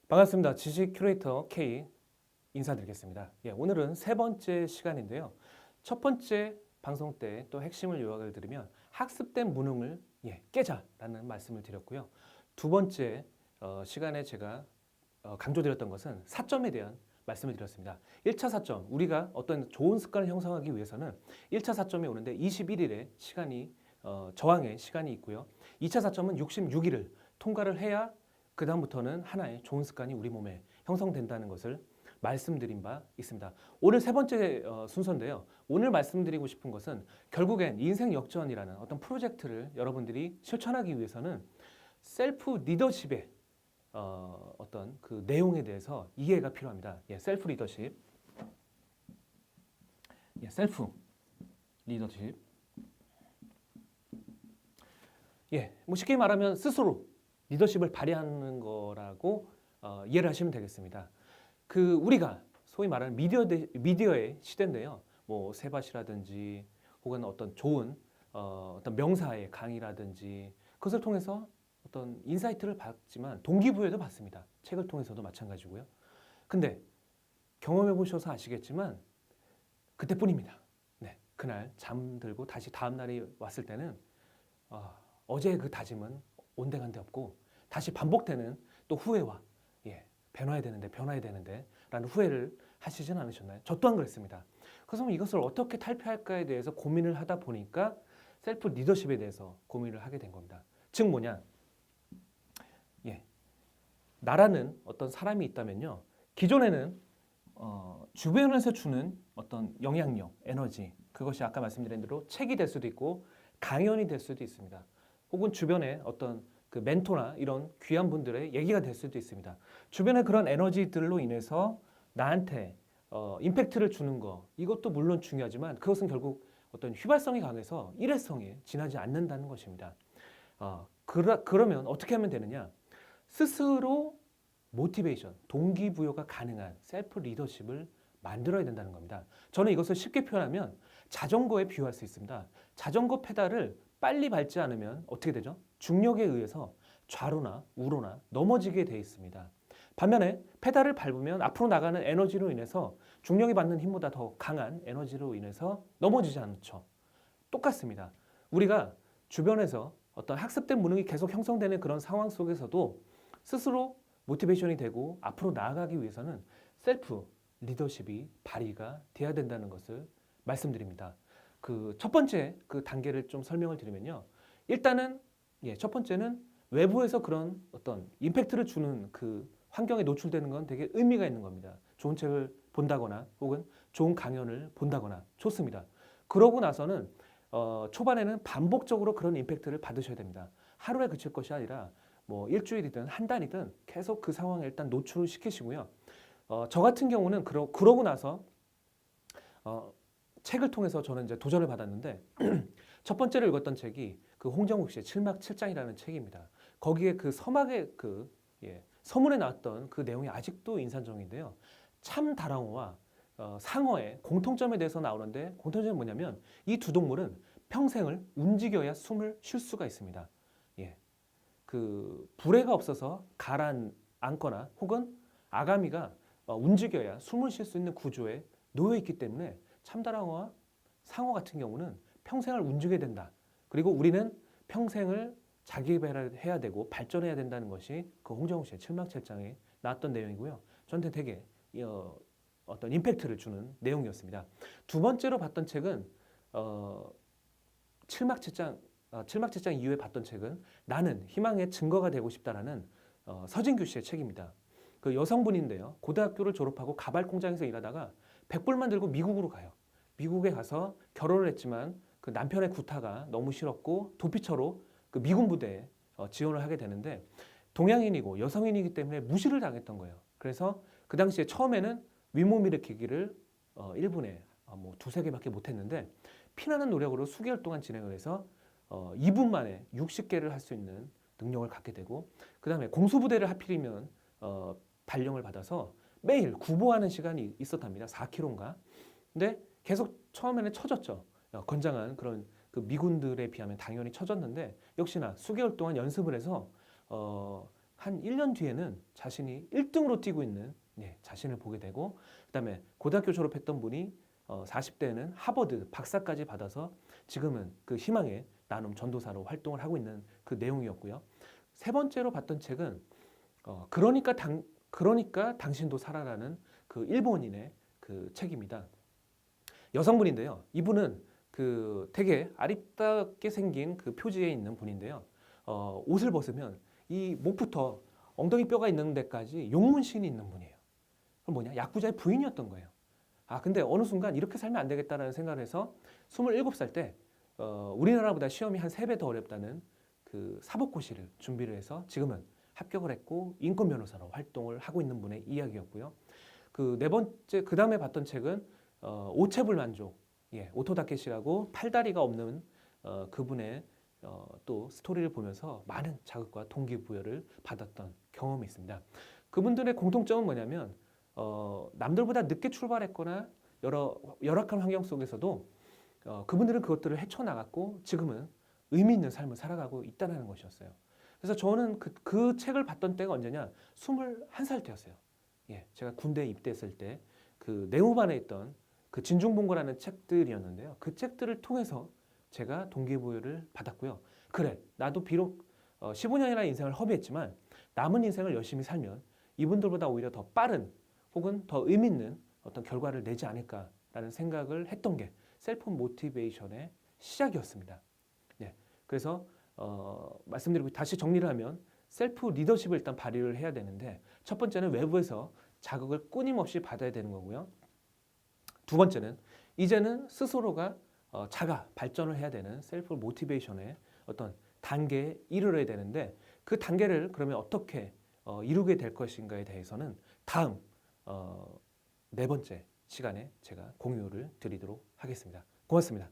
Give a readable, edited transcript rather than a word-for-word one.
반갑습니다. 지식 큐레이터 K 인사드리겠습니다. 오늘은 세 번째 시간인데요. 첫 번째 방송 때 또 핵심을 요약을 드리면 학습된 무능을 깨자라는 말씀을 드렸고요. 두 번째 시간에 제가 강조드렸던 것은 사점에 대한 말씀을 드렸습니다. 1차 사점, 우리가 어떤 좋은 습관을 형성하기 위해서는 1차 사점이 오는데 21일의 시간이 저항의 시간이 있고요. 2차 사점은 66일을 통과를 해야 그 다음부터는 하나의 좋은 습관이 우리 몸에 형성된다는 것을 말씀드린 바 있습니다. 오늘 세 번째 순서인데요. 오늘 말씀드리고 싶은 것은 결국엔 인생 역전이라는 어떤 프로젝트를 여러분들이 실천하기 위해서는 셀프 리더십의 어떤 그 내용에 대해서 이해가 필요합니다. 셀프 리더십. 셀프 리더십. 뭐 쉽게 말하면 스스로 리더십을 발휘하는 거라고 이해를 하시면 되겠습니다. 우리가 소위 말하는 미디어의 시대인데요. 뭐 세바시라든지 혹은 어떤 좋은 어떤 명사의 강의라든지 그것을 통해서 어떤 인사이트를 받지만 동기부여도 받습니다. 책을 통해서도 마찬가지고요. 근데 경험해 보셔서 아시겠지만 그때뿐입니다. 그날 잠들고 다시 다음 날이 왔을 때는 어제의 그 다짐은 온데간데 없고 다시 반복되는 또 후회와 변화해야 되는데 라는 후회를 하시진 않으셨나요? 저 또한 그랬습니다. 그래서 이것을 어떻게 탈피할까에 대해서 고민을 하다 보니까 셀프 리더십에 대해서 고민을 하게 된 겁니다. 즉 뭐냐? 나라는 어떤 사람이 있다면요. 기존에는 주변에서 주는 어떤 영향력, 에너지, 그것이 아까 말씀드린 대로 책이 될 수도 있고 강연이 될 수도 있습니다. 혹은 주변에 어떤 그 멘토나 이런 귀한 분들의 얘기가 될 수도 있습니다. 주변에 그런 에너지들로 인해서 나한테 임팩트를 주는 거, 이것도 물론 중요하지만 그것은 결국 어떤 휘발성이 강해서 일회성에 지나지 않는다는 것입니다. 그러면 어떻게 하면 되느냐? 스스로 모티베이션, 동기부여가 가능한 셀프 리더십을 만들어야 된다는 겁니다. 저는 이것을 쉽게 표현하면 자전거에 비유할 수 있습니다. 자전거 페달을 빨리 밟지 않으면 어떻게 되죠? 중력에 의해서 좌로나 우로나 넘어지게 돼 있습니다. 반면에 페달을 밟으면 앞으로 나가는 에너지로 인해서 중력이 받는 힘보다 더 강한 에너지로 인해서 넘어지지 않죠. 똑같습니다. 우리가 주변에서 어떤 학습된 무능이 계속 형성되는 그런 상황 속에서도 스스로 모티베이션이 되고 앞으로 나아가기 위해서는 셀프 리더십이 발휘가 돼야 된다는 것을 말씀드립니다. 그 첫 번째 그 단계를 좀 설명을 드리면요. 일단은 첫 번째는 외부에서 그런 어떤 임팩트를 주는 그 환경에 노출되는 건 되게 의미가 있는 겁니다. 좋은 책을 본다거나 혹은 좋은 강연을 본다거나 좋습니다. 그러고 나서는 초반에는 반복적으로 그런 임팩트를 받으셔야 됩니다. 하루에 그칠 것이 아니라 뭐 일주일이든 한 달이든 계속 그 상황에 일단 노출을 시키시고요. 저 같은 경우는 그러고 나서 책을 통해서 저는 이제 도전을 받았는데 첫 번째로 읽었던 책이 그 홍정욱 씨의 7막 7장이라는 책입니다. 거기에 그 서막의 서문에 나왔던 그 내용이 아직도 인상적인데요. 참다랑어와 상어의 공통점에 대해서 나오는데 공통점이 뭐냐면 이 두 동물은 평생을 움직여야 숨을 쉴 수가 있습니다. 그 불에가 없어서 가라앉거나 혹은 아가미가 움직여야 숨을 쉴 수 있는 구조에 놓여 있기 때문에 참다랑어와 상어 같은 경우는 평생을 움직여야 된다. 그리고 우리는 평생을 자기개발을 해야 되고 발전해야 된다는 것이 그 홍정욱 씨의 7막 7장에 나왔던 내용이고요. 저한테 되게 어떤 임팩트를 주는 내용이었습니다. 두 번째로 봤던 책은 7막 7장 이후에 봤던 책은 나는 희망의 증거가 되고 싶다라는 서진규 씨의 책입니다. 그 여성분인데요. 고등학교를 졸업하고 가발 공장에서 일하다가 100불만 들고 미국으로 가요. 미국에 가서 결혼을 했지만 그 남편의 구타가 너무 싫었고 도피처로 그 미군 부대에 지원을 하게 되는데 동양인이고 여성인이기 때문에 무시를 당했던 거예요. 그래서 그 당시에 처음에는 윗몸 일으키기를 1분에 뭐 두세 개밖에 못했는데 피나는 노력으로 수개월 동안 진행을 해서 2분 만에 60개를 할 수 있는 능력을 갖게 되고 그 다음에 공수부대를 하필이면 발령을 받아서 매일 구보하는 시간이 있었답니다. 4km인가. 근데 계속 처음에는 처졌죠. 건장한 그런 그 미군들에 비하면 당연히 처졌는데 역시나 수개월 동안 연습을 해서 한 1년 뒤에는 자신이 1등으로 뛰고 있는 자신을 보게 되고, 그다음에 고등학교 졸업했던 분이 40대에는 하버드 박사까지 받아서 지금은 그 희망의 나눔 전도사로 활동을 하고 있는 그 내용이었고요. 세 번째로 봤던 책은 그러니까 당신도 살아라는 그 일본인의 그 책입니다. 여성분인데요. 이분은 그 되게 아리따게 생긴 그 표지에 있는 분인데요. 옷을 벗으면 이 목부터 엉덩이 뼈가 있는 데까지 용문신이 있는 분이에요. 그럼 뭐냐? 야쿠자의 부인이었던 거예요. 근데 어느 순간 이렇게 살면 안 되겠다라는 생각을 해서 27살 때 우리나라보다 시험이 한 3배 더 어렵다는 그 사법고시를 준비를 해서 지금은 합격을 했고 인권 변호사로 활동을 하고 있는 분의 이야기였고요. 그 네 번째, 그 다음에 봤던 책은 오체불만족, 오토다케시라고 팔다리가 없는 그분의 또 스토리를 보면서 많은 자극과 동기부여를 받았던 경험이 있습니다. 그분들의 공통점은 뭐냐면 남들보다 늦게 출발했거나 여러 열악한 환경 속에서도 그분들은 그것들을 헤쳐나갔고 지금은 의미 있는 삶을 살아가고 있다는 것이었어요. 그래서 저는 그 책을 봤던 때가 언제냐? 21살 때였어요. 제가 군대에 입대했을 때 그 내후반에 있던 그 진중봉고라는 책들이었는데요. 그 책들을 통해서 제가 동기부여를 받았고요. 그래, 나도 비록 15년이라는 인생을 허비했지만 남은 인생을 열심히 살면 이분들보다 오히려 더 빠른 혹은 더 의미 있는 어떤 결과를 내지 않을까라는 생각을 했던 게 셀프 모티베이션의 시작이었습니다. 그래서 말씀드리고 다시 정리를 하면 셀프 리더십을 일단 발휘를 해야 되는데, 첫 번째는 외부에서 자극을 끊임없이 받아야 되는 거고요. 두 번째는 이제는 스스로가 자가 발전을 해야 되는 셀프 모티베이션의 어떤 단계에 이르러야 되는데, 그 단계를 그러면 어떻게 이루게 될 것인가에 대해서는 다음 네 번째 시간에 제가 공유를 드리도록 하겠습니다. 고맙습니다.